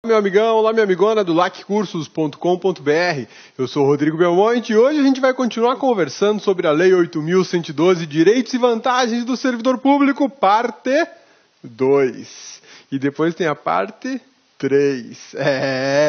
Meu amigão, olá minha amigona do laccursos.com.br. Eu sou o Rodrigo Belmonte e hoje a gente vai continuar conversando sobre a Lei 8.112, Direitos e Vantagens do Servidor Público, parte 2. E depois tem a parte 3.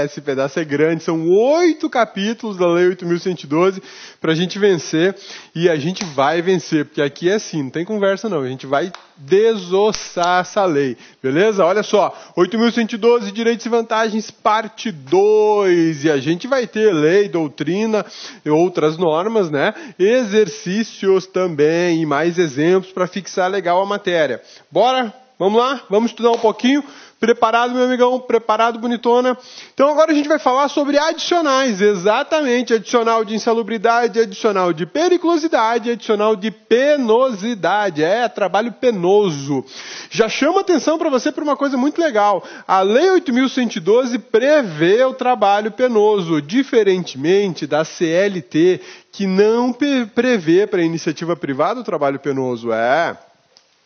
Esse pedaço é grande, são 8 capítulos da Lei 8.112 para a gente vencer, e a gente vai vencer, porque aqui é assim, não tem conversa não, a gente vai desossar essa lei, beleza? Olha só, 8.112, Direitos e Vantagens, parte 2, e a gente vai ter lei, doutrina e outras normas, né? Exercícios também, e mais exemplos para fixar legal a matéria. Bora? Vamos lá? Vamos estudar um pouquinho? Preparado, meu amigão? Preparado, bonitona? Então agora a gente vai falar sobre adicionais, exatamente, adicional de insalubridade, adicional de periculosidade, adicional de penosidade, trabalho penoso. Já chama atenção para você por uma coisa muito legal, a Lei 8.112 prevê o trabalho penoso, diferentemente da CLT, que não prevê para a iniciativa privada o trabalho penoso,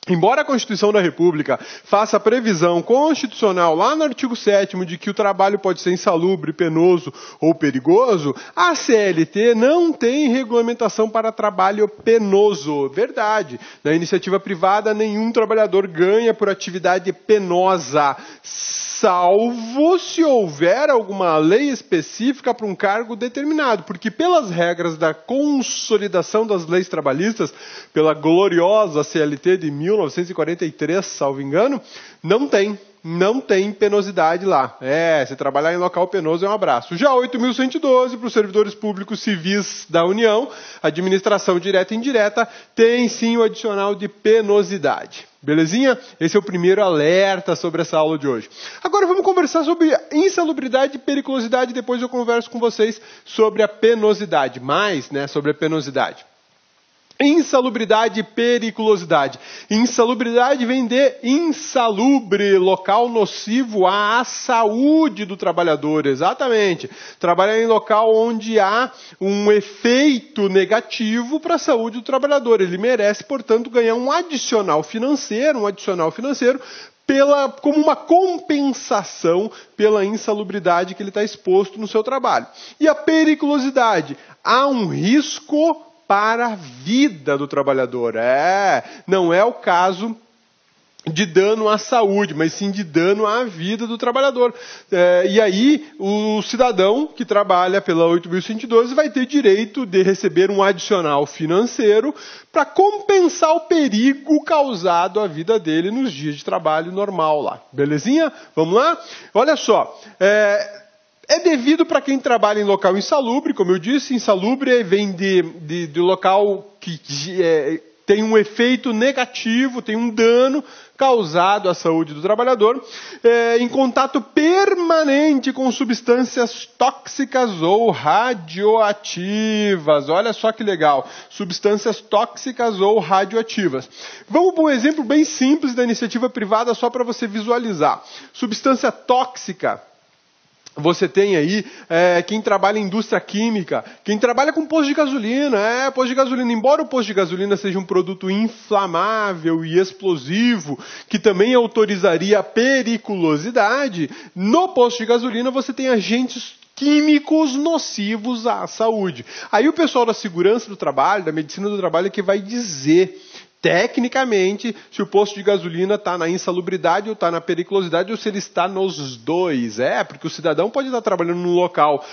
Embora a Constituição da República faça a previsão constitucional lá no artigo 7º de que o trabalho pode ser insalubre, penoso ou perigoso, a CLT não tem regulamentação para trabalho penoso. Verdade. Na iniciativa privada, nenhum trabalhador ganha por atividade penosa, salvo se houver alguma lei específica para um cargo determinado, porque pelas regras da consolidação das leis trabalhistas, pela gloriosa CLT de 1943, salvo engano, não tem penosidade lá. Se trabalhar em local penoso é um abraço. Já 8.112, para os servidores públicos civis da União, administração direta e indireta, tem sim o adicional de penosidade. Belezinha? Esse é o primeiro alerta sobre essa aula de hoje. Agora vamos conversar sobre insalubridade e periculosidade, depois eu converso com vocês sobre a penosidade, sobre a penosidade. Insalubridade e periculosidade. Insalubridade vem de insalubre, local nocivo à saúde do trabalhador, exatamente. Trabalhar em local onde há um efeito negativo para a saúde do trabalhador. Ele merece, portanto, ganhar um adicional financeiro como uma compensação pela insalubridade que ele está exposto no seu trabalho. E a periculosidade? Há um risco para a vida do trabalhador. Não é o caso de dano à saúde, mas sim de dano à vida do trabalhador. E aí, o cidadão que trabalha pela 8.112 vai ter direito de receber um adicional financeiro para compensar o perigo causado à vida dele nos dias de trabalho normal lá. Belezinha? Vamos lá? Olha só, é devido para quem trabalha em local insalubre, como eu disse, insalubre vem de local que tem um efeito negativo, tem um dano causado à saúde do trabalhador, em contato permanente com substâncias tóxicas ou radioativas. Olha só que legal, substâncias tóxicas ou radioativas. Vamos para um exemplo bem simples da iniciativa privada, só para você visualizar. Substância tóxica. Você tem aí quem trabalha em indústria química, quem trabalha com posto de gasolina. Posto de gasolina, embora o posto de gasolina seja um produto inflamável e explosivo, que também autorizaria a periculosidade, no posto de gasolina você tem agentes químicos nocivos à saúde. Aí o pessoal da segurança do trabalho, da medicina do trabalho, é que vai dizer tecnicamente se o posto de gasolina está na insalubridade ou está na periculosidade ou se ele está nos dois. Porque o cidadão pode estar trabalhando num local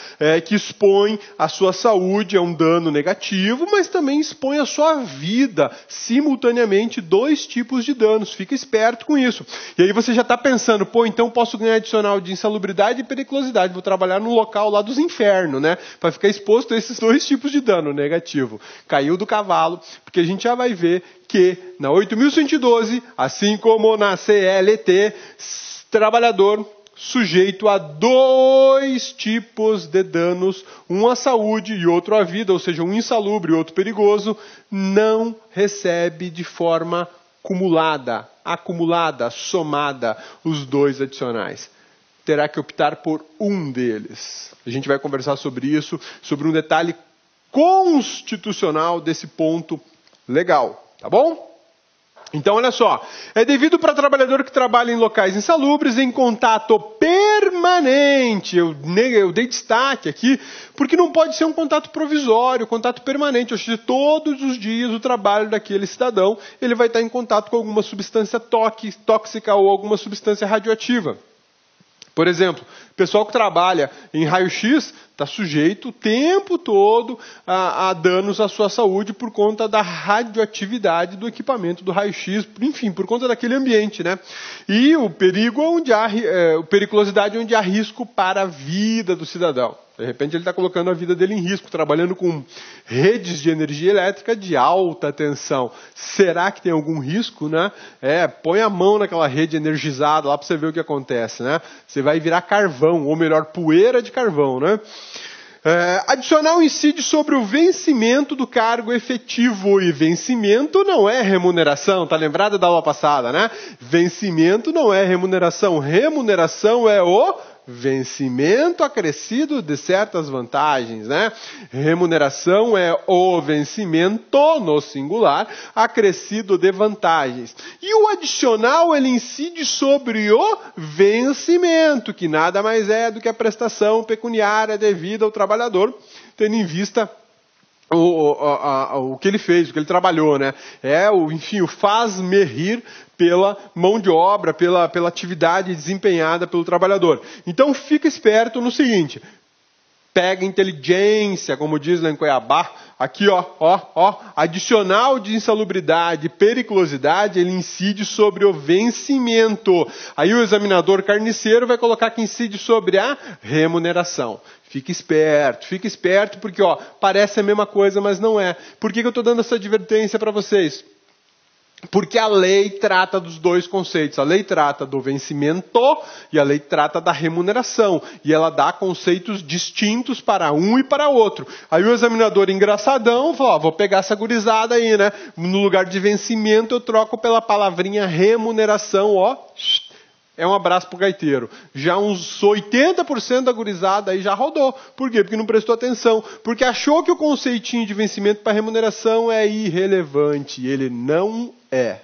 que expõe a sua saúde a um dano negativo, mas também expõe a sua vida simultaneamente, 2 tipos de danos. Fica esperto com isso. E aí você já está pensando, então posso ganhar adicional de insalubridade e periculosidade. Vou trabalhar no local lá dos infernos, para ficar exposto a esses 2 tipos de dano negativo. Caiu do cavalo, porque a gente já vai ver que na 8.112, assim como na CLT, trabalhador sujeito a 2 tipos de danos, um à saúde e outro à vida, ou seja, um insalubre e outro perigoso, não recebe de forma acumulada, somada, os 2 adicionais. Terá que optar por um deles. A gente vai conversar sobre isso, sobre um detalhe constitucional desse ponto legal. Tá bom? Então, olha só. É devido para trabalhador que trabalha em locais insalubres, em contato permanente permanente. Eu dei destaque aqui, porque não pode ser um contato provisório, contato permanente. Ou seja, todos os dias o trabalho daquele cidadão, ele vai estar em contato com alguma substância tóxica ou alguma substância radioativa. Por exemplo, o pessoal que trabalha em raio-x está sujeito o tempo todo a danos à sua saúde por conta da radioatividade do equipamento do raio-x, enfim, por conta daquele ambiente, né? E o perigo onde há periculosidade onde há risco para a vida do cidadão. De repente ele está colocando a vida dele em risco, trabalhando com redes de energia elétrica de alta tensão. Será que tem algum risco, né? Põe a mão naquela rede energizada lá para você ver o que acontece, né? Você vai virar carvão, ou melhor, poeira de carvão, né? Adicional incide sobre o vencimento do cargo efetivo. E vencimento não é remuneração, tá lembrado da aula passada, né? Vencimento não é remuneração. Remuneração é o vencimento acrescido de certas vantagens, né? Remuneração é o vencimento, no singular, acrescido de vantagens. E o adicional, ele incide sobre o vencimento, que nada mais é do que a prestação pecuniária devida ao trabalhador, tendo em vista o que ele fez, o que ele trabalhou, né? Enfim, o faz-me rir pela mão de obra, pela atividade desempenhada pelo trabalhador. Então fica esperto no seguinte, pega inteligência, como diz lá em Cuiabá, aqui adicional de insalubridade, periculosidade, ele incide sobre o vencimento. Aí o examinador carniceiro vai colocar que incide sobre a remuneração. Fique esperto, porque parece a mesma coisa, mas não é. Por que eu estou dando essa advertência para vocês? Porque a lei trata dos dois conceitos. A lei trata do vencimento e a lei trata da remuneração. E ela dá conceitos distintos para um e para outro. Aí o examinador engraçadão falou, vou pegar essa gurizada aí, né? No lugar de vencimento eu troco pela palavrinha remuneração, É um abraço pro gaiteiro. Já uns 80% da gurizada aí já rodou. Por quê? Porque não prestou atenção. Porque achou que o conceitinho de vencimento para remuneração é irrelevante. Ele não é.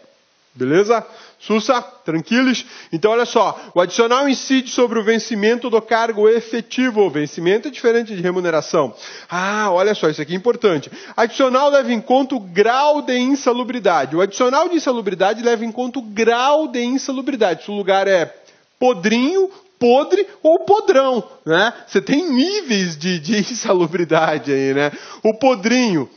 Beleza? Sussa? Tranquilos? Então, olha só. O adicional incide sobre o vencimento do cargo efetivo. O vencimento é diferente de remuneração. Olha só. Isso aqui é importante. Adicional leva em conta o grau de insalubridade. O adicional de insalubridade leva em conta o grau de insalubridade. Se o lugar é podrinho, podre ou podrão, né? Você tem níveis de insalubridade aí, né? O podrinho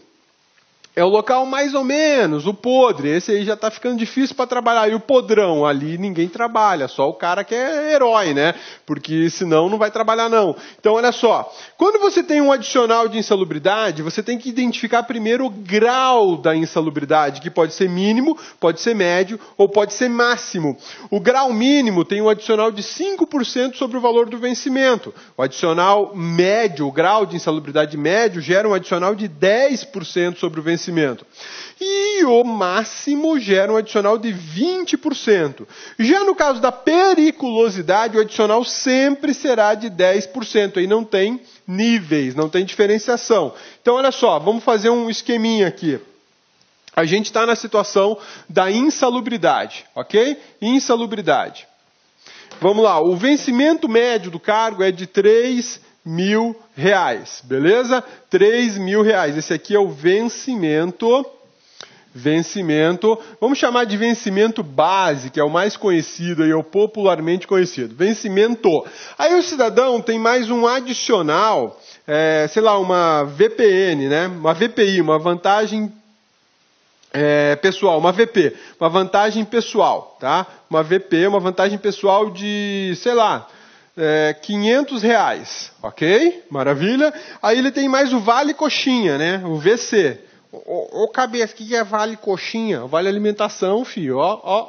é o local mais ou menos, o podre, esse aí já está ficando difícil para trabalhar. E o podrão, ali ninguém trabalha, só o cara que é herói, né? Porque senão não vai trabalhar não. Então olha só, quando você tem um adicional de insalubridade, você tem que identificar primeiro o grau da insalubridade, que pode ser mínimo, pode ser médio ou pode ser máximo. O grau mínimo tem um adicional de 5% sobre o valor do vencimento. O adicional médio, o grau de insalubridade médio, gera um adicional de 10% sobre o vencimento. E o máximo gera um adicional de 20%. Já no caso da periculosidade, o adicional sempre será de 10%. Aí não tem níveis, não tem diferenciação. Então, olha só, vamos fazer um esqueminha aqui. A gente está na situação da insalubridade, ok? Insalubridade. Vamos lá, o vencimento médio do cargo é de R$3.000, beleza? R$3.000. Esse aqui é o vencimento. Vamos chamar de vencimento base, que é o mais conhecido e é o popularmente conhecido. Vencimento. Aí o cidadão tem mais um adicional, uma VPN, né? Uma VPI, uma vantagem pessoal, uma VP, uma vantagem pessoal, tá? Uma VP, uma vantagem pessoal de, R$500, ok? Maravilha. Aí ele tem mais o Vale Coxinha, né? O VC. Ô cabeça, o que é Vale Coxinha? Vale Alimentação, filho.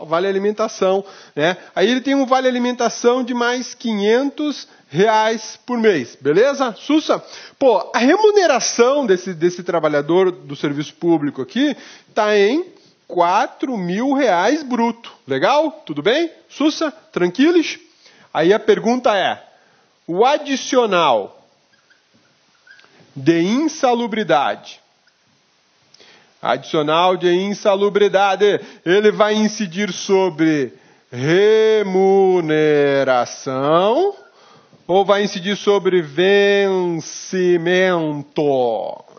Vale Alimentação, né? Aí ele tem um Vale Alimentação de mais R$500 por mês, beleza? Sussa? A remuneração desse trabalhador do serviço público aqui está em R$4.000 bruto. Legal? Tudo bem? Sussa? Tranquilos? Aí a pergunta é, o adicional de insalubridade, ele vai incidir sobre remuneração ou vai incidir sobre vencimento?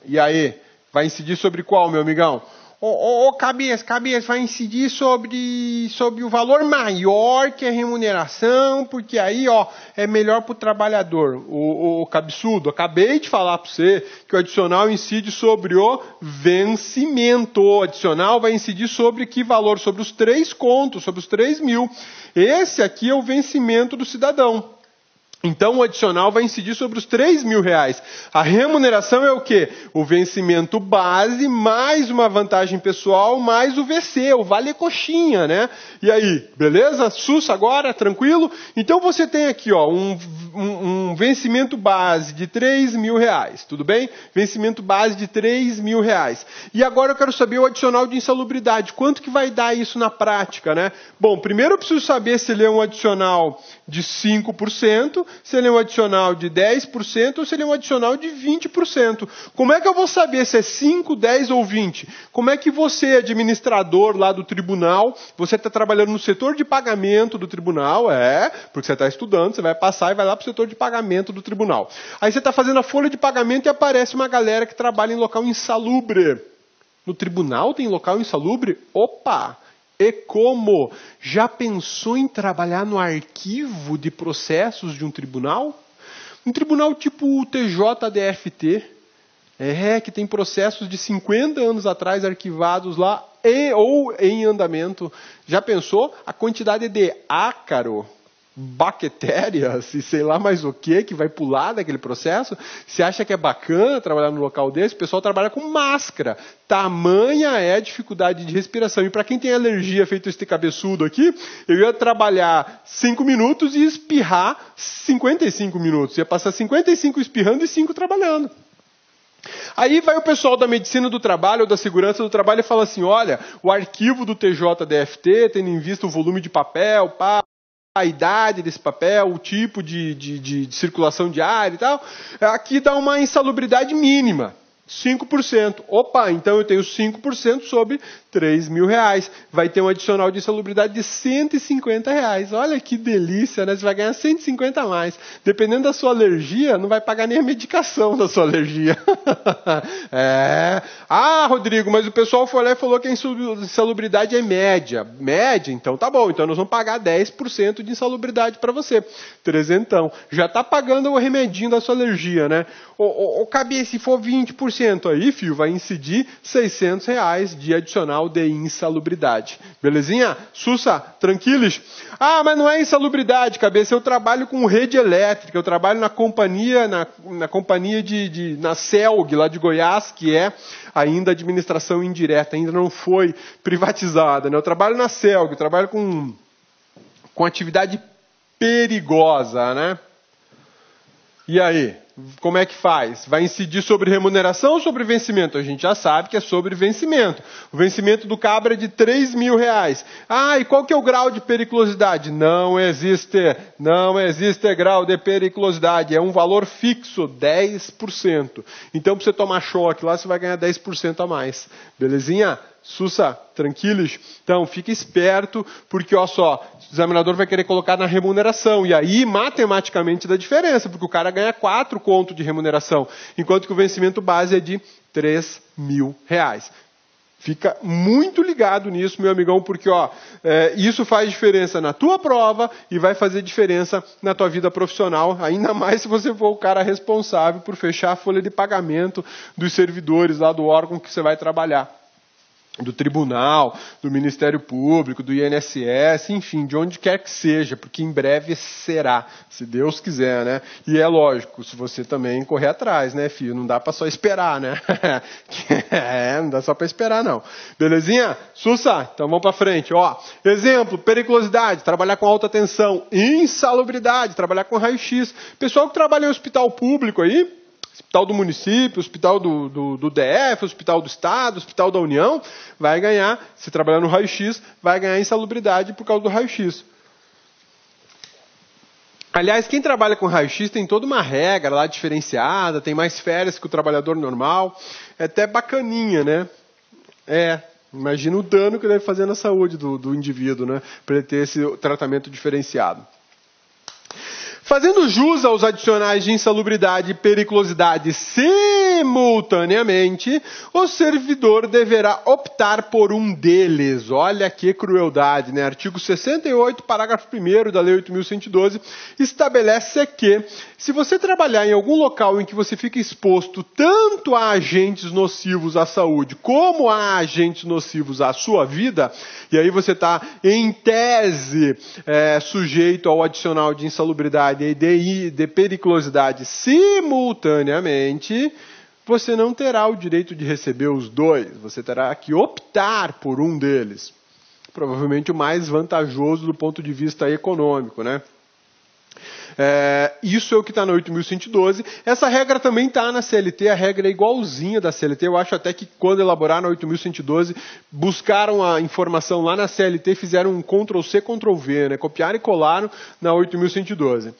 E aí? Vai incidir sobre qual, meu amigão? Cabeça, vai incidir sobre o valor maior que a remuneração, porque aí, é melhor para o trabalhador. Cabeçudo, acabei de falar para você que o adicional incide sobre o vencimento. O adicional vai incidir sobre que valor? Sobre os 3 contos, sobre os 3 mil. Esse aqui é o vencimento do cidadão. Então, o adicional vai incidir sobre os 3 mil reais. A remuneração é o quê? O vencimento base, mais uma vantagem pessoal, mais o VC, o vale coxinha, né? E aí, beleza? Sussa agora, tranquilo? Então, você tem aqui, um vencimento base de 3 mil reais, tudo bem? Vencimento base de 3 mil reais. E agora eu quero saber o adicional de insalubridade. Quanto que vai dar isso na prática, né? Bom, primeiro eu preciso saber se ele é um adicional de 5%, se ele é um adicional de 10% ou se ele é um adicional de 20%. Como é que eu vou saber se é 5, 10 ou 20? Como é que você, administrador lá do tribunal, você está trabalhando no setor de pagamento do tribunal, porque você está estudando, você vai passar e vai lá para o setor de pagamento do tribunal. Aí você está fazendo a folha de pagamento e aparece uma galera que trabalha em local insalubre. No tribunal tem local insalubre? Opa! E como? Já pensou em trabalhar no arquivo de processos de um tribunal? Um tribunal tipo o TJDFT, que tem processos de 50 anos atrás arquivados lá ou em andamento. Já pensou a quantidade de ácaro, bactérias e sei lá mais o que vai pular daquele processo? Você acha que é bacana trabalhar num local desse? O pessoal trabalha com máscara. Tamanha é a dificuldade de respiração. E para quem tem alergia, feito este cabeçudo aqui, eu ia trabalhar 5 minutos e espirrar 55 minutos. Ia passar 55 espirrando e 5 trabalhando. Aí vai o pessoal da medicina do trabalho ou da segurança do trabalho e fala assim, olha, o arquivo do TJDFT, tendo em vista o volume de papel, a idade desse papel, o tipo de circulação de ar e tal, aqui dá uma insalubridade mínima, 5%. Opa, então eu tenho 5% sobre 3 mil reais. Vai ter um adicional de insalubridade de 150 reais. Olha que delícia, né? Você vai ganhar 150 a mais. Dependendo da sua alergia, não vai pagar nem a medicação da sua alergia. Rodrigo, mas o pessoal foi lá e falou que a insalubridade é média. Média? Então tá bom. Então nós vamos pagar 10% de insalubridade para você. Trezentão. Já tá pagando o remedinho da sua alergia, né? Se for 20%, aí, filho, vai incidir 600 reais de adicional de insalubridade. Belezinha? Sussa, tranquilos? Mas não é insalubridade, cabeça. Eu trabalho com rede elétrica, eu trabalho na companhia, na companhia na CELG, lá de Goiás, que é ainda administração indireta, ainda não foi privatizada, né? Eu trabalho na CELG, eu trabalho com atividade perigosa, né? E aí? Como é que faz? Vai incidir sobre remuneração ou sobre vencimento? A gente já sabe que é sobre vencimento. O vencimento do cabra é de 3 mil reais. E qual que é o grau de periculosidade? Não existe grau de periculosidade. É um valor fixo, 10%. Então, para você tomar choque lá, você vai ganhar 10% a mais. Belezinha? Sussa, tranquilos? Então, fique esperto, porque, o examinador vai querer colocar na remuneração. E aí, matematicamente, dá diferença, porque o cara ganha 4 contos de remuneração, enquanto que o vencimento base é de 3 mil reais. Fica muito ligado nisso, meu amigão, porque isso faz diferença na tua prova e vai fazer diferença na tua vida profissional, ainda mais se você for o cara responsável por fechar a folha de pagamento dos servidores lá do órgão que você vai trabalhar. Do tribunal, do Ministério Público, do INSS, enfim, de onde quer que seja, porque em breve será, se Deus quiser, né? E é lógico, se você também correr atrás, né, filho? Não dá para só esperar, né? Não dá só para esperar, não. Belezinha? Sussa? Então vamos para frente, Exemplo, periculosidade, trabalhar com alta tensão. Insalubridade, trabalhar com raio-x. Pessoal que trabalha em hospital público aí, hospital do município, hospital do DF, hospital do Estado, hospital da União, vai ganhar, se trabalhar no raio-x, vai ganhar insalubridade por causa do raio-x. Aliás, quem trabalha com raio-x tem toda uma regra lá diferenciada, tem mais férias que o trabalhador normal, é até bacaninha, né? Imagina o dano que deve fazer na saúde do indivíduo, né? Para ele ter esse tratamento diferenciado. Fazendo jus aos adicionais de insalubridade e periculosidade simultaneamente, o servidor deverá optar por um deles. Olha que crueldade, né? Artigo 68, parágrafo 1º da Lei 8.112, estabelece que, se você trabalhar em algum local em que você fica exposto tanto a agentes nocivos à saúde, como a agentes nocivos à sua vida, e aí você está, em tese, sujeito ao adicional de insalubridade e de periculosidade simultaneamente, você não terá o direito de receber os dois. Você terá que optar por um deles. Provavelmente o mais vantajoso do ponto de vista econômico, né? Isso é o que está na 8.112. Essa regra também está na CLT, a regra é igualzinha da CLT. Eu acho até que quando elaboraram a 8.112, buscaram a informação lá na CLT, fizeram um Ctrl+C, Ctrl+V, né? Copiaram e colaram na 8.112.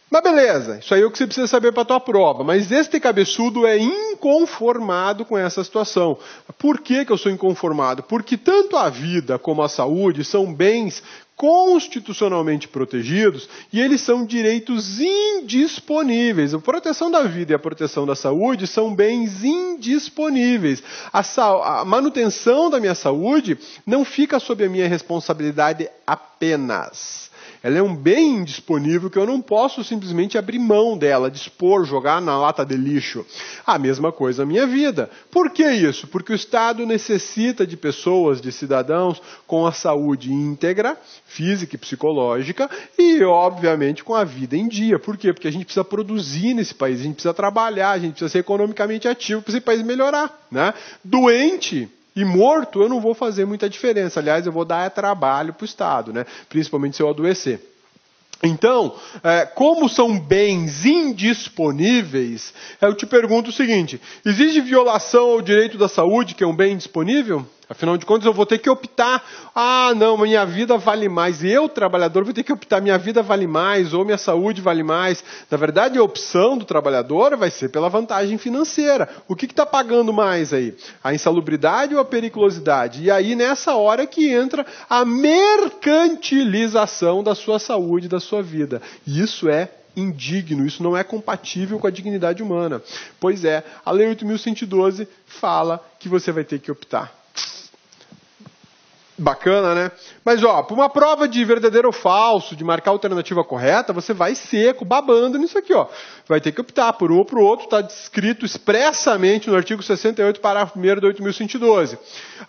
Mas beleza, isso aí é o que você precisa saber para a tua prova. Mas este cabeçudo é inconformado com essa situação. Por que eu sou inconformado? Porque tanto a vida como a saúde são bens constitucionalmente protegidos e eles são direitos indisponíveis. A proteção da vida e a proteção da saúde são bens indisponíveis. A manutenção da minha saúde não fica sob a minha responsabilidade apenas. Ela é um bem indisponível que eu não posso simplesmente abrir mão dela, dispor, jogar na lata de lixo. A mesma coisa a minha vida. Por que isso? Porque o Estado necessita de pessoas, de cidadãos, com a saúde íntegra, física e psicológica, e, obviamente, com a vida em dia. Por quê? Porque a gente precisa produzir nesse país, a gente precisa trabalhar, a gente precisa ser economicamente ativo para esse país melhorar, né? Doente e morto, eu não vou fazer muita diferença. Aliás, eu vou dar trabalho para o Estado, né? Principalmente se eu adoecer. Então, como são bens indisponíveis, eu te pergunto o seguinte: existe violação ao direito da saúde, que é um bem indisponível? Afinal de contas, eu vou ter que optar. Ah, não, minha vida vale mais. Eu, trabalhador, vou ter que optar. Minha vida vale mais ou minha saúde vale mais. Na verdade, a opção do trabalhador vai ser pela vantagem financeira. O que está pagando mais aí? A insalubridade ou a periculosidade? E aí, nessa hora que entra a mercantilização da sua saúde, da sua vida. E isso é indigno, isso não é compatível com a dignidade humana. Pois é, a Lei 8.112 fala que você vai ter que optar. Bacana, né? Mas, para uma prova de verdadeiro ou falso, de marcar a alternativa correta, você vai seco, babando nisso aqui, Vai ter que optar por um ou por outro, está descrito expressamente no artigo 68, parágrafo 1º da 8.112.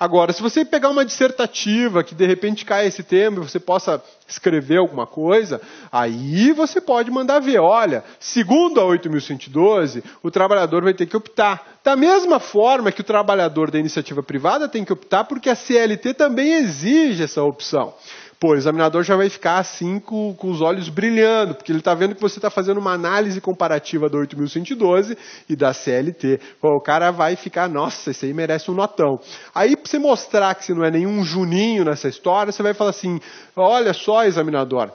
Agora, se você pegar uma dissertativa, que de repente cai esse tema, você possa escrever alguma coisa, aí você pode mandar ver, olha, segundo a 8.112, o trabalhador vai ter que optar. Da mesma forma que o trabalhador da iniciativa privada tem que optar, porque a CLT também exige essa opção. Pô, o examinador já vai ficar assim com os olhos brilhando, porque ele está vendo que você está fazendo uma análise comparativa da 8.112 e da CLT. Pô, o cara vai ficar, nossa, esse aí merece um notão. Aí, para você mostrar que você não é nenhum juninho nessa história, você vai falar assim: olha só, examinador,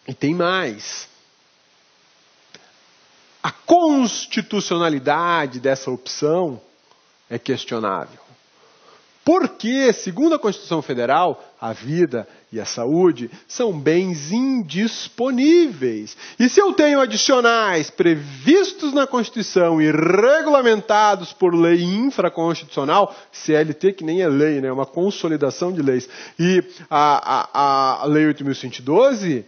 e tem mais. A constitucionalidade dessa opção é questionável. Porque, segundo a Constituição Federal, a vida e a saúde são bens indisponíveis. E se eu tenho adicionais previstos na Constituição e regulamentados por lei infraconstitucional, CLT que nem é lei, né? É uma consolidação de leis, e a Lei 8.112,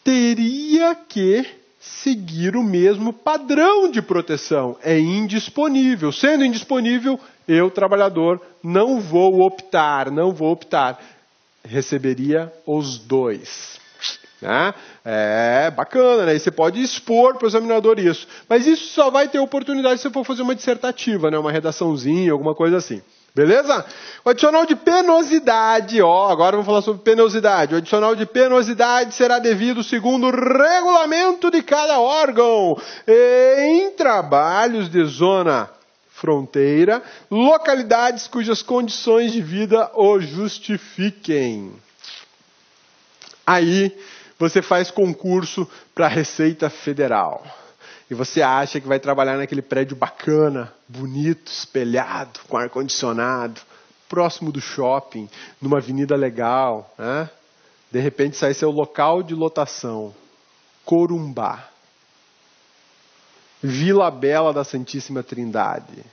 teria que seguir o mesmo padrão de proteção. É indisponível. Sendo indisponível, eu, trabalhador, não vou optar. Receberia os dois. Né? É bacana, né? E você pode expor para o examinador isso. Mas isso só vai ter oportunidade se você for fazer uma dissertativa, né? Uma redaçãozinha, alguma coisa assim. Beleza? O adicional de penosidade, agora vamos falar sobre penosidade. O adicional de penosidade será devido segundo o regulamento de cada órgão em trabalhos de zona fronteira, localidades cujas condições de vida o justifiquem. Aí você faz concurso para a Receita Federal. E você acha que vai trabalhar naquele prédio bacana, bonito, espelhado, com ar-condicionado, próximo do shopping, numa avenida legal, né? De repente sai seu local de lotação. Corumbá. Vila Bela da Santíssima Trindade.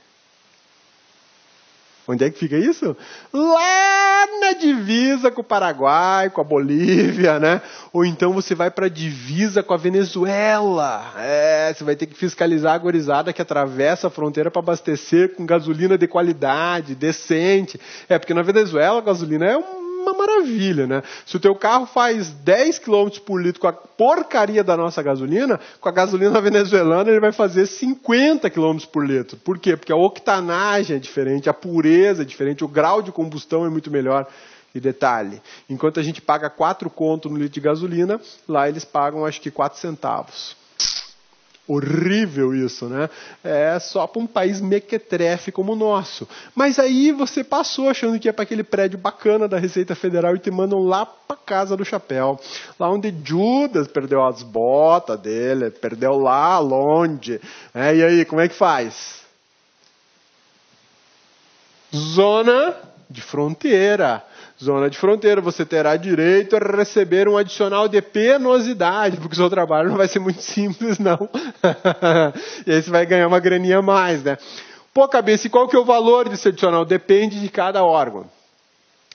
Onde é que fica isso? Lá na divisa com o Paraguai, com a Bolívia, né? Ou então você vai para a divisa com a Venezuela. Você vai ter que fiscalizar a gurizada que atravessa a fronteira para abastecer com gasolina de qualidade, decente. Porque na Venezuela a gasolina é uma maravilha, né? Se o teu carro faz 10 km por litro com a porcaria da nossa gasolina, com a gasolina venezuelana ele vai fazer 50 km por litro. Por quê? Porque a octanagem é diferente, a pureza é diferente, o grau de combustão é muito melhor. E detalhe, enquanto a gente paga 4 conto no litro de gasolina, lá eles pagam acho que 4 centavos. Horrível isso, né? É só para um país mequetrefe como o nosso. Mas aí você passou achando que ia para aquele prédio bacana da Receita Federal e te mandam lá para casa do chapéu. Lá onde Judas perdeu as botas dele, perdeu lá longe. E aí, como é que faz? Zona de fronteira. Zona de fronteira, você terá direito a receber um adicional de penosidade, porque o seu trabalho não vai ser muito simples, não. E aí você vai ganhar uma graninha a mais, né? Pô, cabeça, e qual que é o valor desse adicional? Depende de cada órgão.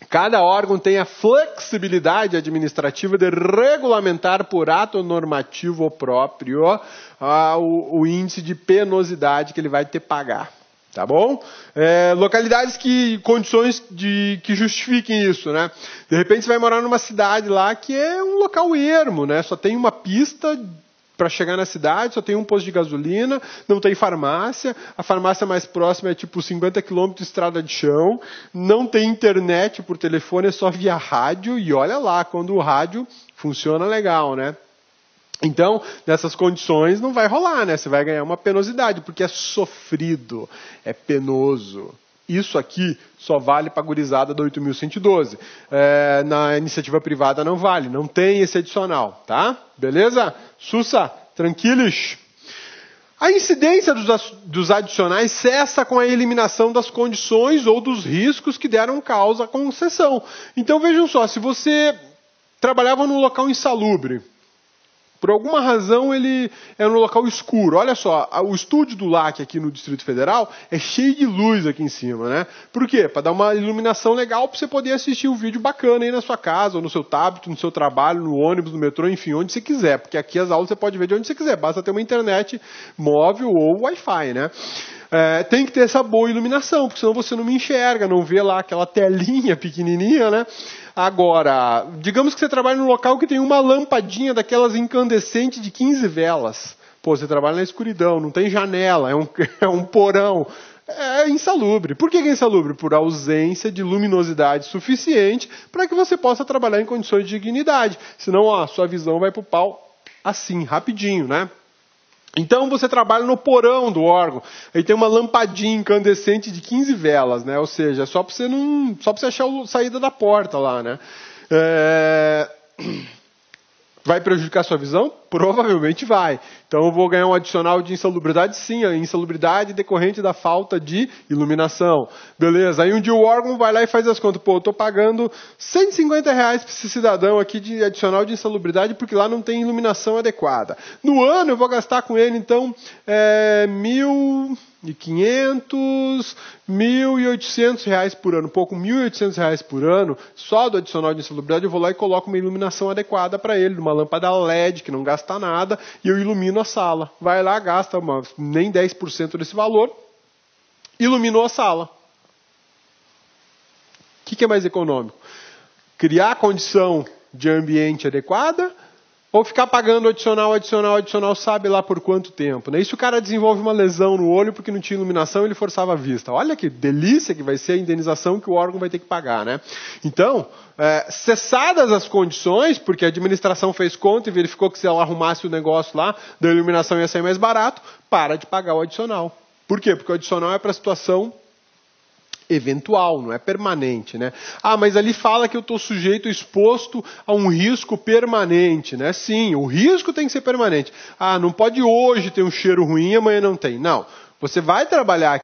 Cada órgão tem a flexibilidade administrativa de regulamentar por ato normativo próprio o índice de penosidade que ele vai te pagar. Tá bom? Localidades condições que justifiquem isso, né? De repente você vai morar numa cidade lá que é um local ermo, né? Só tem uma pista para chegar na cidade, só tem um posto de gasolina, não tem farmácia, a farmácia mais próxima é tipo 50 km de estrada de chão, não tem internet por telefone, é só via rádio, e olha lá, quando o rádio funciona legal, né? Então, nessas condições não vai rolar, né? Você vai ganhar uma penosidade, porque é sofrido, é penoso. Isso aqui só vale para a gurizada da 8.112. Na iniciativa privada não vale, não tem esse adicional, tá? Beleza? Sussa, tranquilos? A incidência dos adicionais cessa com a eliminação das condições ou dos riscos que deram causa à concessão. Então, vejam só, se você trabalhava num local insalubre, por alguma razão ele é no local escuro. Olha só, o estúdio do LAC aqui no Distrito Federal é cheio de luz aqui em cima, né? Por quê? Para dar uma iluminação legal para você poder assistir um vídeo bacana aí na sua casa, ou no seu tablet, no seu trabalho, no ônibus, no metrô, enfim, onde você quiser. Porque aqui as aulas você pode ver de onde você quiser, basta ter uma internet móvel ou Wi-Fi, né? Tem que ter essa boa iluminação, porque senão você não me enxerga, não vê lá aquela telinha pequenininha, né? Agora, digamos que você trabalha num local que tem uma lampadinha daquelas incandescentes de 15 velas. Pô, você trabalha na escuridão, não tem janela, é um porão. É insalubre. Por que é insalubre? Por ausência de luminosidade suficiente para que você possa trabalhar em condições de dignidade. Senão, a sua visão vai pro pau assim, rapidinho, né? Então você trabalha no porão do órgão, aí tem uma lampadinha incandescente de 15 velas, né? Ou seja, só para você achar a saída da porta lá, né? Vai prejudicar a sua visão? Provavelmente vai. Então eu vou ganhar um adicional de insalubridade? Sim, a insalubridade decorrente da falta de iluminação. Beleza, aí um dia o órgão vai lá e faz as contas. Pô, eu estou pagando R$150 para esse cidadão aqui de adicional de insalubridade porque lá não tem iluminação adequada. No ano eu vou gastar com ele, então, R$1.500, R$1.800 por ano. Pouco, R$1.800 por ano, só do adicional de insalubridade, eu vou lá e coloco uma iluminação adequada para ele, uma lâmpada LED que não gasta nada, e eu ilumino a sala. Vai lá, gasta nem 10% desse valor, iluminou a sala. O que é mais econômico? Criar a condição de ambiente adequada, ou ficar pagando adicional, sabe lá por quanto tempo, né? E se o cara desenvolve uma lesão no olho porque não tinha iluminação, ele forçava a vista. Olha que delícia que vai ser a indenização que o órgão vai ter que pagar, né? Então, cessadas as condições, porque a administração fez conta e verificou que se ela arrumasse o negócio lá, da iluminação ia sair mais barato, para de pagar o adicional. Por quê? Porque o adicional é para a situação eventual, não é permanente, né? Mas ali fala que eu estou sujeito, exposto a um risco permanente, né? Sim, o risco tem que ser permanente. Não pode hoje ter um cheiro ruim, amanhã não tem. Não, você vai trabalhar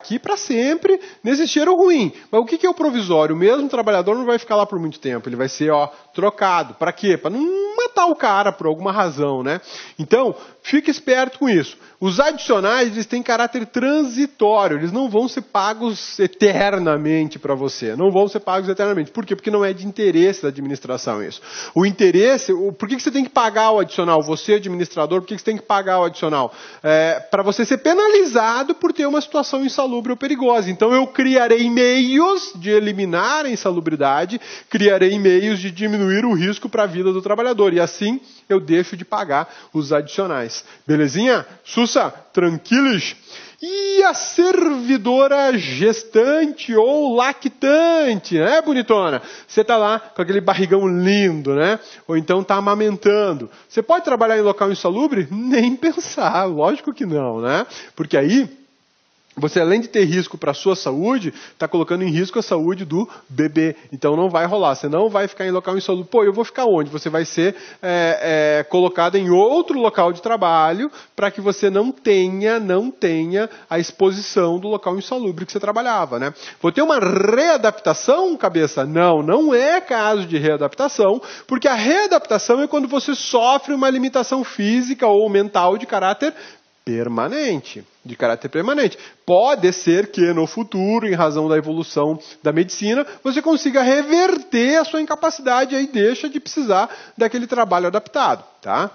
aqui para sempre nesse cheiro ruim. Mas o que é o provisório? O mesmo trabalhador não vai ficar lá por muito tempo, ele vai ser trocado. Para quê? Para não matar o cara por alguma razão, né? Então, fique esperto com isso. Os adicionais, eles têm caráter transitório, eles não vão ser pagos eternamente para você, não vão ser pagos eternamente. Por quê? Porque não é de interesse da administração isso. O interesse, por que você tem que pagar o adicional? Você, administrador, por que você tem que pagar o adicional? Para você ser penalizado por ter uma situação insalubre ou perigosa. Então eu criarei meios de eliminar a insalubridade, criarei meios de diminuir o risco para a vida do trabalhador. E assim eu deixo de pagar os adicionais. Belezinha? Sussa, tranquilos? E a servidora gestante ou lactante, né, bonitona? Você está lá com aquele barrigão lindo, né? Ou então está amamentando. Você pode trabalhar em local insalubre? Nem pensar, lógico que não, né? Porque aí você, além de ter risco para a sua saúde, está colocando em risco a saúde do bebê. Então não vai rolar, você não vai ficar em local insalubre. Pô, eu vou ficar onde? Você vai ser colocado em outro local de trabalho para que você não tenha a exposição do local insalubre que você trabalhava, né? Vou ter uma readaptação, cabeça? Não é caso de readaptação, porque a readaptação é quando você sofre uma limitação física ou mental de caráter permanente. Pode ser que no futuro, em razão da evolução da medicina, você consiga reverter a sua incapacidade e aí deixa de precisar daquele trabalho adaptado, tá?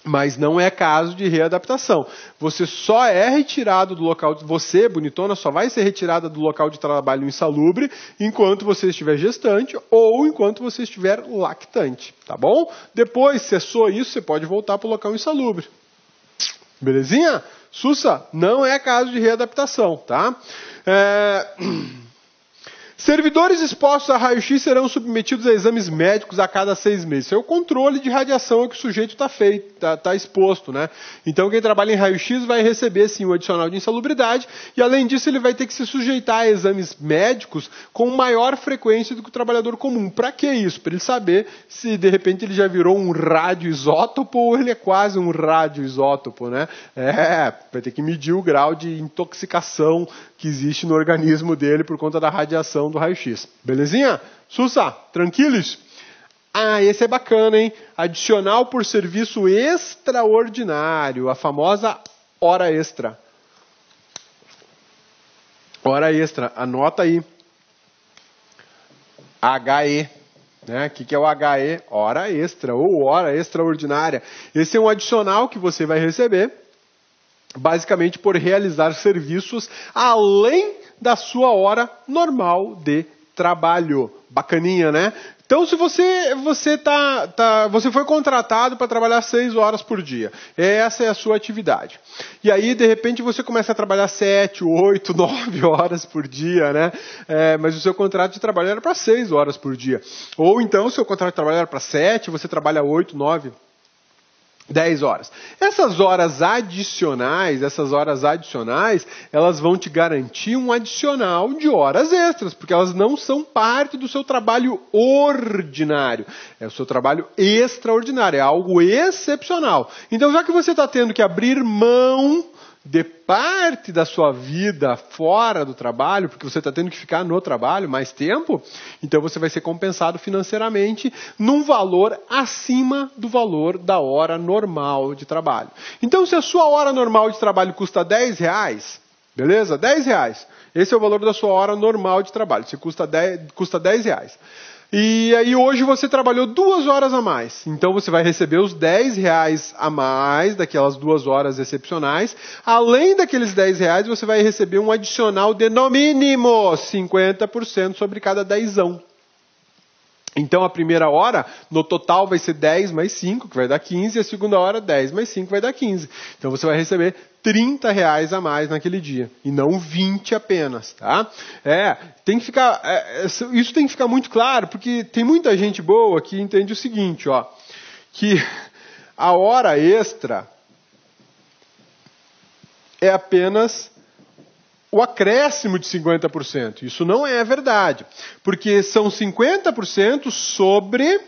Mas não é caso de readaptação. Você só é retirado do local, você, bonitona, só vai ser retirada do local de trabalho insalubre enquanto você estiver gestante ou enquanto você estiver lactante, tá bom? Depois, cessou isso, você pode voltar para o local insalubre. Belezinha? Sussa, não é caso de readaptação, tá? Servidores expostos a raio-x serão submetidos a exames médicos a cada 6 meses. Isso é o controle de radiação a que o sujeito está exposto, né? Então, quem trabalha em raio-x vai receber, sim, o adicional de insalubridade e, além disso, ele vai ter que se sujeitar a exames médicos com maior frequência do que o trabalhador comum. Para que isso? Para ele saber se, de repente, ele já virou um radioisótopo ou ele é quase um radioisótopo, né? Vai ter que medir o grau de intoxicação que existe no organismo dele por conta da radiação do raio-x. Belezinha? Sussa, tranquilos? Esse é bacana, hein? Adicional por serviço extraordinário, a famosa hora extra. Hora extra, anota aí. HE. O que é o HE? Hora extra ou hora extraordinária. Esse é um adicional que você vai receber basicamente por realizar serviços além da sua hora normal de trabalho. Bacaninha, né? Então, se você foi contratado para trabalhar 6 horas por dia, essa é a sua atividade. E aí, de repente, você começa a trabalhar 7, 8, 9 horas por dia, né? Mas o seu contrato de trabalho era para 6 horas por dia. Ou então, o seu contrato de trabalho era para 7, você trabalha 8, 9, 10 horas. Essas horas adicionais, elas vão te garantir um adicional de horas extras, porque elas não são parte do seu trabalho ordinário. É o seu trabalho extraordinário, é algo excepcional. Então, já que você está tendo que abrir mão de parte da sua vida fora do trabalho, porque você está tendo que ficar no trabalho mais tempo, então você vai ser compensado financeiramente num valor acima do valor da hora normal de trabalho. Então, se a sua hora normal de trabalho custa R$10, beleza? R$10. Esse é o valor da sua hora normal de trabalho. Se custa R$10. E aí hoje você trabalhou 2 horas a mais. Então você vai receber os R$10 a mais daquelas 2 horas excepcionais. Além daqueles R$10, você vai receber um adicional de no mínimo 50% sobre cada 10ão. Então a primeira hora, no total, vai ser 10 mais 5, que vai dar 15, e a segunda hora, 10 mais 5, vai dar 15. Então você vai receber R$30 a mais naquele dia, e não 20 apenas, tá? Isso tem que ficar muito claro, porque tem muita gente boa que entende o seguinte, que a hora extra é apenas o acréscimo de 50%. Isso não é verdade, porque são 50% sobre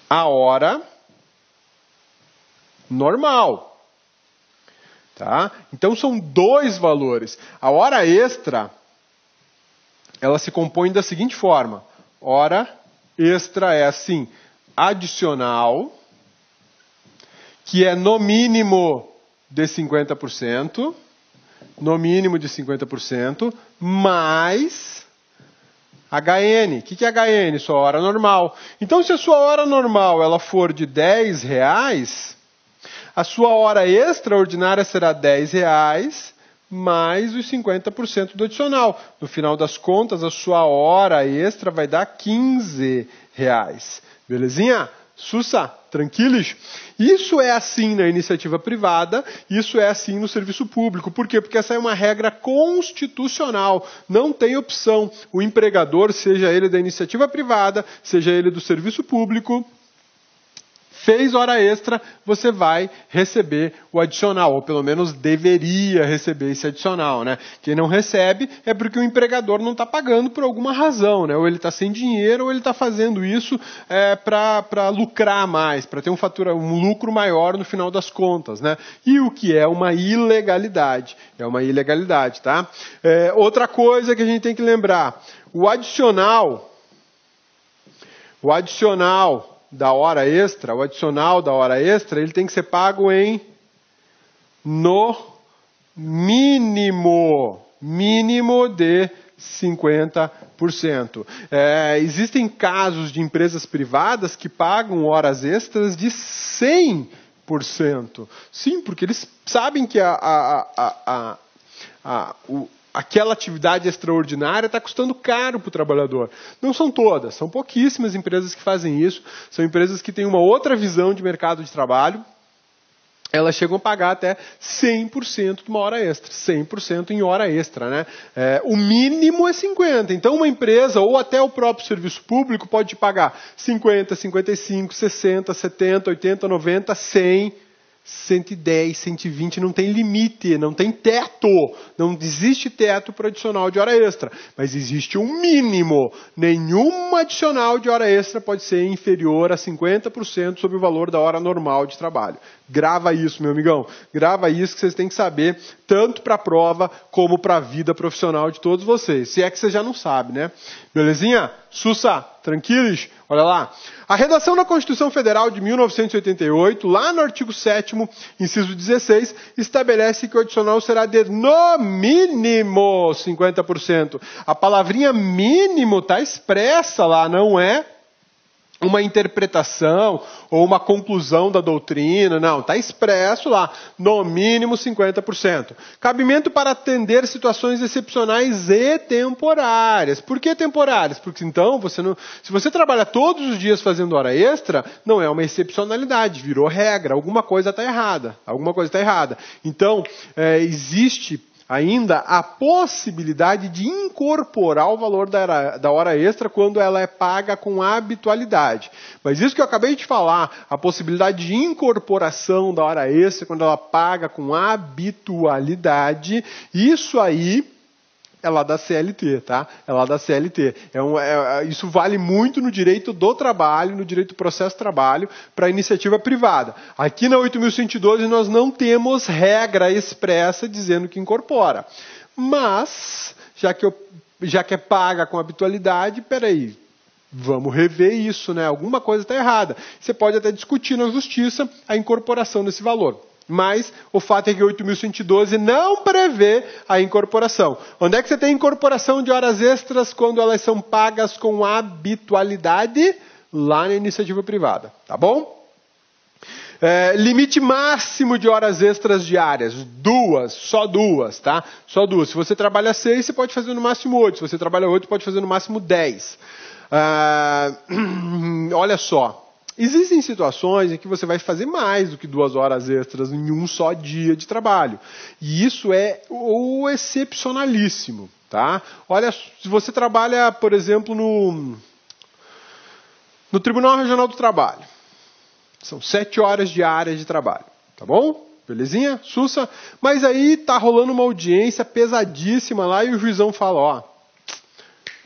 a hora normal. Tá? Então são 2 valores. A hora extra, ela se compõe da seguinte forma: hora extra é assim, adicional, que é no mínimo de 50%, mais HN. O que é HN? Sua hora normal. Então, se a sua hora normal ela for de R$10, a sua hora extraordinária será R$10 mais os 50% do adicional. No final das contas, a sua hora extra vai dar R$15. Belezinha? Sussa, tranquilos? Isso é assim na iniciativa privada, isso é assim no serviço público. Por quê? Porque essa é uma regra constitucional, não tem opção. O empregador, seja ele da iniciativa privada, seja ele do serviço público, fez hora extra, você vai receber o adicional, ou pelo menos deveria receber esse adicional, né? Quem não recebe é porque o empregador não está pagando por alguma razão, né? Ou ele está sem dinheiro, ou ele está fazendo isso para lucrar mais, para ter um lucro maior no final das contas, né? E o que é uma ilegalidade. É uma ilegalidade, tá? Outra coisa que a gente tem que lembrar, o adicional da hora extra, ele tem que ser pago no mínimo de 50%. Existem casos de empresas privadas que pagam horas extras de 100%. Sim, porque eles sabem que aquela atividade extraordinária está custando caro para o trabalhador. Não são todas, são pouquíssimas empresas que fazem isso. São empresas que têm uma outra visão de mercado de trabalho. Elas chegam a pagar até 100% de uma hora extra. 100% em hora extra, né? O mínimo é 50%. Então, uma empresa ou até o próprio serviço público pode te pagar 50%, 55%, 60%, 70%, 80%, 90%, 100%. 110, 120, não tem limite, não tem teto, não existe teto para adicional de hora extra, mas existe um mínimo. Nenhum adicional de hora extra pode ser inferior a 50% sobre o valor da hora normal de trabalho. Grava isso, meu amigão, grava isso que vocês têm que saber, tanto para a prova como para a vida profissional de todos vocês, se é que você já não sabe, né? Belezinha? Sussa, tranquilos? Olha lá. A redação da Constituição Federal de 1988, lá no artigo 7º, inciso 16, estabelece que o adicional será de no mínimo 50%. A palavrinha mínimo está expressa lá, não é uma interpretação ou uma conclusão da doutrina, não, está expresso lá, no mínimo 50%. Cabimento para atender situações excepcionais e temporárias. Por que temporárias? Porque então, se você trabalha todos os dias fazendo hora extra, não é uma excepcionalidade, virou regra, alguma coisa está errada. Então, existe ainda a possibilidade de incorporar o valor da hora extra quando ela é paga com habitualidade. Mas isso que eu acabei de falar, a possibilidade de incorporação da hora extra quando ela paga com habitualidade, isso aí é lá da CLT, tá? É lá da CLT. Isso vale muito no direito do trabalho, no direito do processo de trabalho, para a iniciativa privada. Aqui na 8.112 nós não temos regra expressa dizendo que incorpora. Mas, já que é paga com habitualidade, peraí, vamos rever isso, né? Alguma coisa está errada. Você pode até discutir na justiça a incorporação desse valor. Mas o fato é que 8.112 não prevê a incorporação. Onde é que você tem incorporação de horas extras quando elas são pagas com habitualidade? Lá na iniciativa privada, tá bom? Limite máximo de horas extras diárias, só duas, tá? Só duas. Se você trabalha 6, você pode fazer no máximo 8. Se você trabalha 8, pode fazer no máximo 10. Olha só. Existem situações em que você vai fazer mais do que 2 horas extras em um só dia de trabalho. E isso é o excepcionalíssimo, tá? Olha, se você trabalha, por exemplo, no Tribunal Regional do Trabalho, são 7 horas diárias de trabalho, tá bom? Belezinha? Sussa? Mas aí tá rolando uma audiência pesadíssima lá e o juizão fala, ó,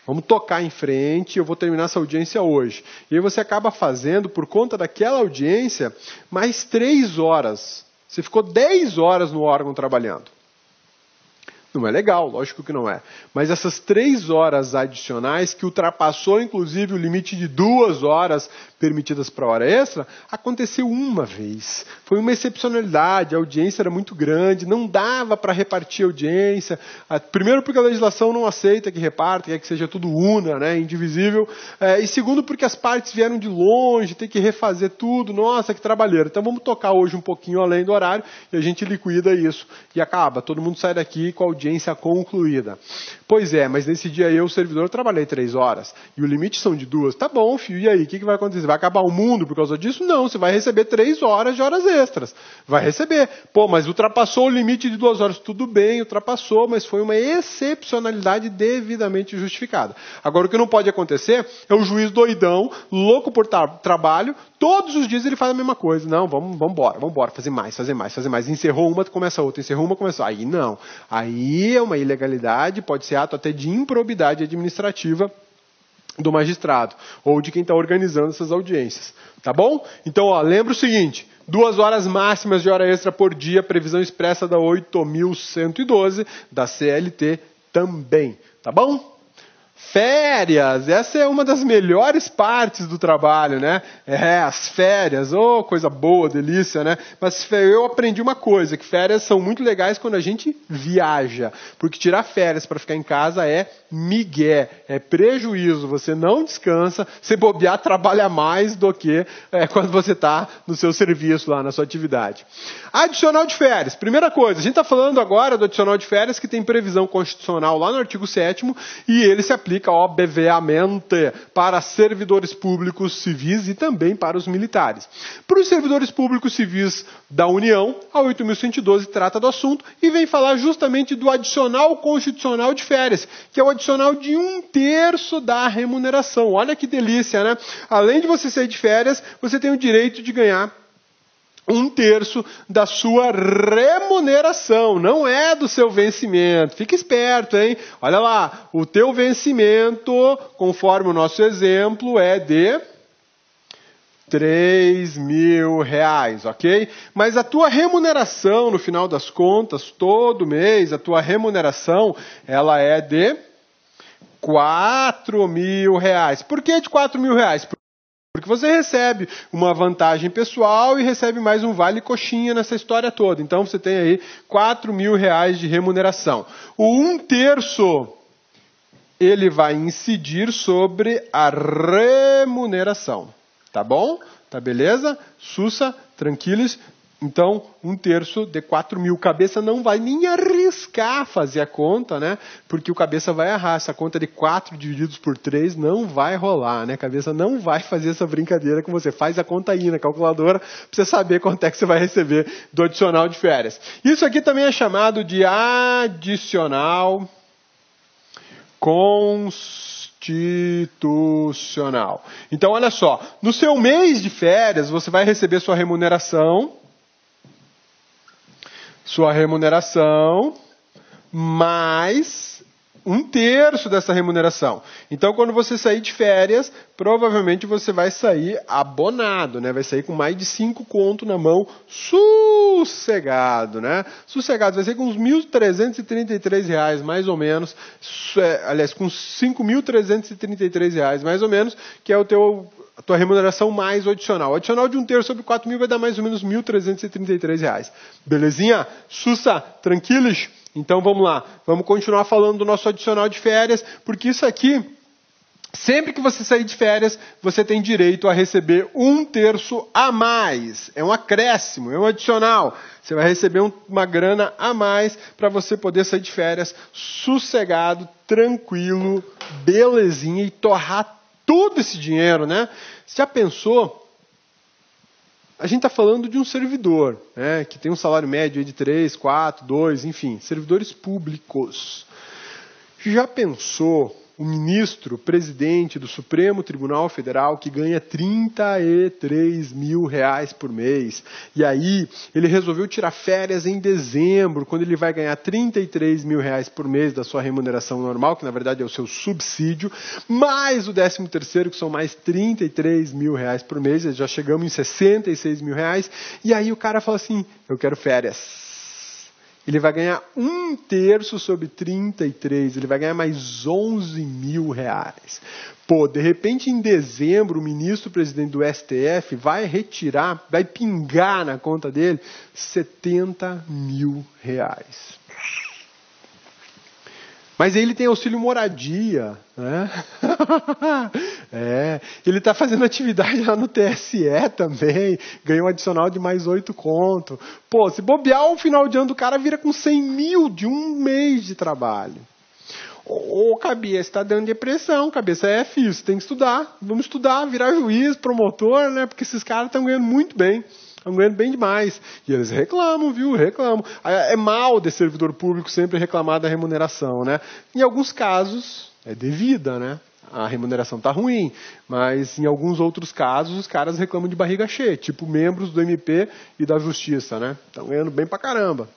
vamos tocar em frente, eu vou terminar essa audiência hoje. E aí você acaba fazendo, por conta daquela audiência, mais 3 horas. Você ficou 10 horas no órgão trabalhando. Não é legal, lógico que não é. Mas essas 3 horas adicionais, que ultrapassou inclusive o limite de 2 horas permitidas para hora extra, aconteceu uma vez. Foi uma excepcionalidade, a audiência era muito grande, não dava para repartir a audiência. Primeiro porque a legislação não aceita que reparta, quer que seja tudo una, né, indivisível. E segundo porque as partes vieram de longe, tem que refazer tudo, nossa, que trabalheira. Então vamos tocar hoje um pouquinho além do horário e a gente liquida isso. E acaba, todo mundo sai daqui com a audiência concluída. Pois é, mas nesse dia eu, servidor, trabalhei 3 horas. E o limite são de 2. Tá bom, filho, e aí? O que vai acontecer? Vai acabar o mundo por causa disso? Não, você vai receber 3 horas de horas extras. Vai receber. Pô, mas ultrapassou o limite de 2 horas. Tudo bem, ultrapassou, mas foi uma excepcionalidade devidamente justificada. Agora, o que não pode acontecer é o juiz doidão, louco por trabalho, todos os dias ele faz a mesma coisa. Não, vamos embora, fazer mais. Encerrou uma, começa outra, encerrou uma, começa outra. Aí não. Aí é uma ilegalidade, pode ser ato até de improbidade administrativa do magistrado, ou de quem está organizando essas audiências. Tá bom? Então, lembra o seguinte, 2 horas máximas de hora extra por dia, previsão expressa da 8.112, da CLT também. Tá bom? Férias, essa é uma das melhores partes do trabalho, né? As férias, coisa boa, delícia, né? Mas eu aprendi uma coisa, que férias são muito legais quando a gente viaja, porque tirar férias para ficar em casa é migué, é prejuízo, você não descansa, se bobear, trabalha mais do que quando você está no seu serviço lá, na sua atividade. Adicional de férias, primeira coisa, a gente está falando agora do adicional de férias que tem previsão constitucional lá no artigo 7º e ele se aplica obviamente para servidores públicos civis e também para os militares. Para os servidores públicos civis da União, a 8.112 trata do assunto e vem falar justamente do adicional constitucional de férias, que é o adicional de 1/3 da remuneração. Olha que delícia, né? Além de você sair de férias, você tem o direito de ganhar 1/3 da sua remuneração, não é do seu vencimento. Fica esperto, hein? Olha lá, o teu vencimento, conforme o nosso exemplo, é de R$3.000, ok? Mas a tua remuneração, no final das contas, todo mês, a tua remuneração, ela é de R$4.000. Por que de R$4.000? Porque você recebe uma vantagem pessoal e recebe mais um vale coxinha nessa história toda. Então você tem aí R$4.000 de remuneração. O 1/3 ele vai incidir sobre a remuneração. Tá bom? Tá beleza? Sussa, tranquilos. Então, 1/3 de 4.000. Cabeça não vai nem arriscar fazer a conta, né? Porque o cabeça vai errar. Essa conta de 4 divididos por 3 não vai rolar, né? Cabeça não vai fazer essa brincadeira com você. Faz a conta aí na calculadora para você saber quanto é que você vai receber do adicional de férias. Isso aqui também é chamado de adicional constitucional. Então, olha só. No seu mês de férias, você vai receber sua remuneração mais 1/3 dessa remuneração. Então, quando você sair de férias, provavelmente você vai sair abonado, né? Vai sair com mais de 5 conto na mão, sossegado, né? Sossegado, vai sair com uns R$1.333, mais ou menos, aliás, com R$5.333, mais ou menos, que é a tua remuneração mais o adicional. O adicional de 1/3 sobre 4.000 vai dar mais ou menos R$1.333. Belezinha? Sussa, tranquilos? Então vamos lá. Vamos continuar falando do nosso adicional de férias, porque isso aqui, sempre que você sair de férias, você tem direito a receber 1/3 a mais. É um acréscimo, é um adicional. Você vai receber uma grana a mais para você poder sair de férias sossegado, tranquilo, belezinha e torrar todo esse dinheiro, né? Você já pensou? A gente está falando de um servidor, né, que tem um salário médio de 3, 4, 2, enfim, servidores públicos. Já pensou o ministro, presidente do Supremo Tribunal Federal, que ganha R$33.000 por mês, e aí ele resolveu tirar férias em dezembro, quando ele vai ganhar R$33.000 por mês da sua remuneração normal, que na verdade é o seu subsídio, mais o 13º, que são mais R$33.000 por mês, já chegamos em R$66.000, e aí o cara fala assim, eu quero férias. ele vai ganhar 1/3 sobre 33, ele vai ganhar mais 11 mil reais. Pô, de repente em dezembro o ministro-presidente do STF vai retirar, vai pingar na conta dele 70 mil reais. Mas ele tem auxílio moradia, né? Ele está fazendo atividade lá no TSE também, ganhou um adicional de mais 8 conto. Pô, se bobear, o final de ano do cara vira com 100 mil de um mês de trabalho. Ô, cabeça, está dando depressão, cabeça, filho, você tem que estudar. Vamos estudar, virar juiz, promotor, né? Porque esses caras estão ganhando muito bem. Estão ganhando bem demais. E eles reclamam, viu? Reclamam. É mal de servidor público sempre reclamar da remuneração, né? Em alguns casos, é devida, né? A remuneração está ruim. Mas em alguns outros casos, os caras reclamam de barriga cheia. Tipo membros do MP e da Justiça, né? Estão ganhando bem pra caramba.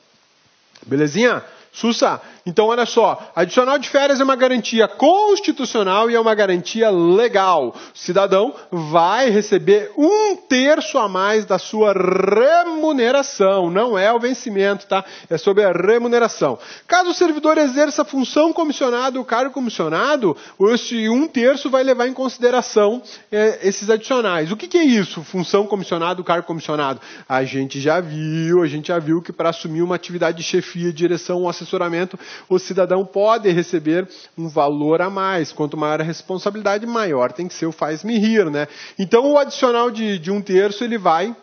Belezinha? Sussa, então olha só, adicional de férias é uma garantia constitucional e é uma garantia legal. O cidadão vai receber 1/3 a mais da sua remuneração, não é o vencimento, tá? É sobre a remuneração. Caso o servidor exerça função comissionada ou cargo comissionado, esse 1/3 vai levar em consideração esses adicionais. O que é isso, função comissionada ou cargo comissionado? A gente já viu que para assumir uma atividade de chefia, direção ou assessoramento, o cidadão pode receber um valor a mais. Quanto maior a responsabilidade, maior tem que ser o faz-me rir, né? Então, o adicional de 1/3, ele vai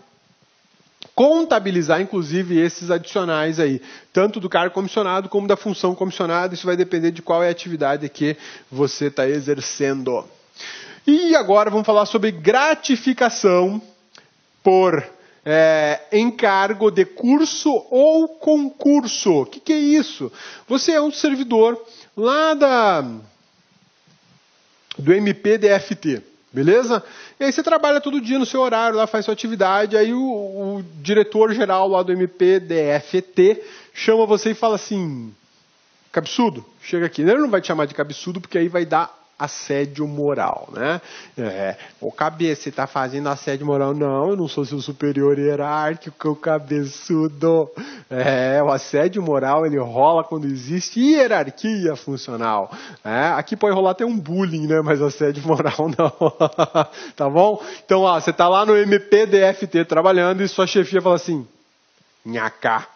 contabilizar, inclusive, esses adicionais aí, tanto do cargo comissionado como da função comissionada. Isso vai depender de qual é a atividade que você está exercendo. E agora vamos falar sobre gratificação por encargo de curso ou concurso. O que é isso? Você é um servidor lá do MPDFT, beleza? E aí você trabalha todo dia no seu horário, lá faz sua atividade, aí o diretor-geral lá do MPDFT chama você e fala assim, cabeçudo, chega aqui. Ele não vai te chamar de cabeçudo, porque aí vai dar assédio moral, né? Ô cabeça, você tá fazendo assédio moral? Não, eu não sou seu superior hierárquico, cabeçudo. O assédio moral, ele rola quando existe hierarquia funcional. Aqui pode rolar até um bullying, né? Mas assédio moral não. Tá bom? Então, você tá lá no MPDFT trabalhando e sua chefia fala assim, nhacá,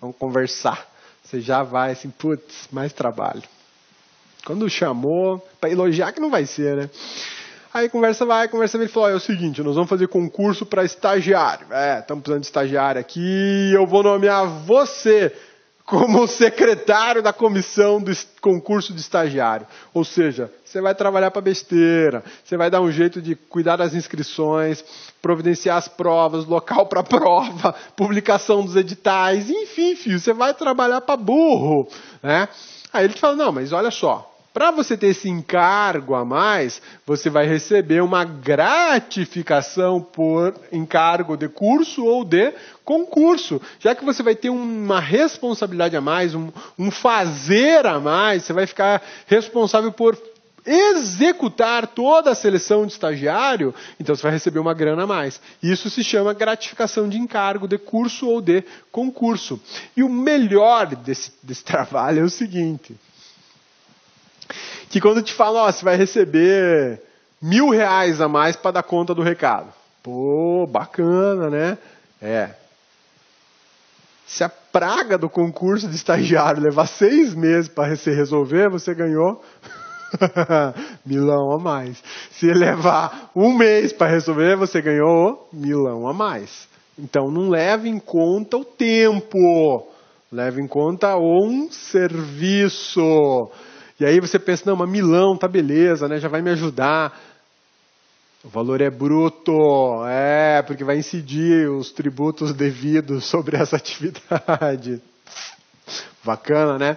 vamos conversar. Você já vai assim, putz, mais trabalho. Quando chamou, para elogiar que não vai ser, né? Aí conversa vai, ele falou, é o seguinte, nós vamos fazer concurso para estagiário. Estamos precisando de estagiário aqui, eu vou nomear você como secretário da comissão do concurso de estagiário. Ou seja, você vai trabalhar para besteira, você vai dar um jeito de cuidar das inscrições, providenciar as provas, local para prova, publicação dos editais, enfim, filho, você vai trabalhar para burro, né? Aí ele te fala, não, mas olha só, para você ter esse encargo a mais, você vai receber uma gratificação por encargo de curso ou de concurso. Já que você vai ter uma responsabilidade a mais, um fazer a mais, você vai ficar responsável por executar toda a seleção de estagiário, então você vai receber uma grana a mais. Isso se chama gratificação de encargo de curso ou de concurso. E o melhor desse trabalho é o seguinte, que quando te falam, você vai receber R$1.000 a mais para dar conta do recado. Pô, bacana, né? Se a praga do concurso de estagiário levar 6 meses para se resolver, você ganhou R$1.000 a mais. Se levar 1 mês para resolver, você ganhou R$1.000 a mais. Então não leve em conta o tempo, leve em conta um serviço. E aí você pensa, não, mas R$1.000, tá beleza, né? Já vai me ajudar. O valor é bruto, porque vai incidir os tributos devidos sobre essa atividade. Bacana, né?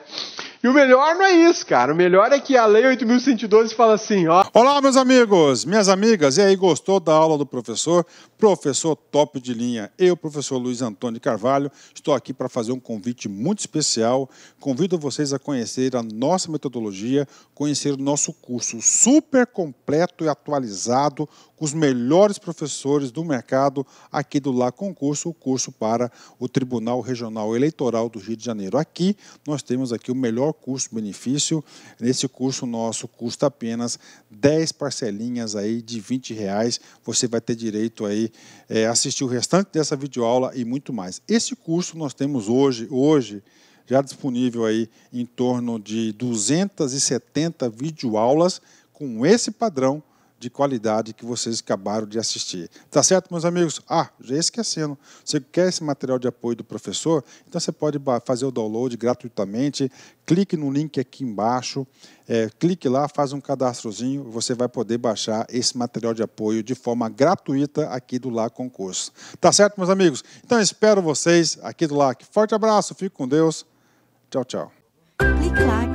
E o melhor não é isso, cara. O melhor é que a Lei 8.112 fala assim, Olá, meus amigos, minhas amigas, e aí, gostou da aula do professor? Professor top de linha, eu, professor Luiz Antônio de Carvalho, estou aqui para fazer um convite muito especial. Convido vocês a conhecer a nossa metodologia, conhecer o nosso curso super completo e atualizado, com os melhores professores do mercado aqui do Lá Concurso, o curso para o Tribunal Regional Eleitoral do Rio de Janeiro. Aqui, nós temos aqui o melhor custo-benefício. Nesse curso nosso custa apenas 10 parcelinhas aí de R$20, você vai ter direito aí a assistir o restante dessa videoaula e muito mais. Esse curso nós temos hoje já disponível aí em torno de 270 videoaulas com esse padrão de qualidade que vocês acabaram de assistir. Tá certo, meus amigos? Já esquecendo, você quer esse material de apoio do professor? Então você pode fazer o download gratuitamente, clique no link aqui embaixo, clique lá, faz um cadastrozinho, você vai poder baixar esse material de apoio de forma gratuita aqui do Lá Concurso. Tá certo, meus amigos? Então espero vocês aqui do Lá. Forte abraço, fique com Deus. Tchau, tchau. Clique lá.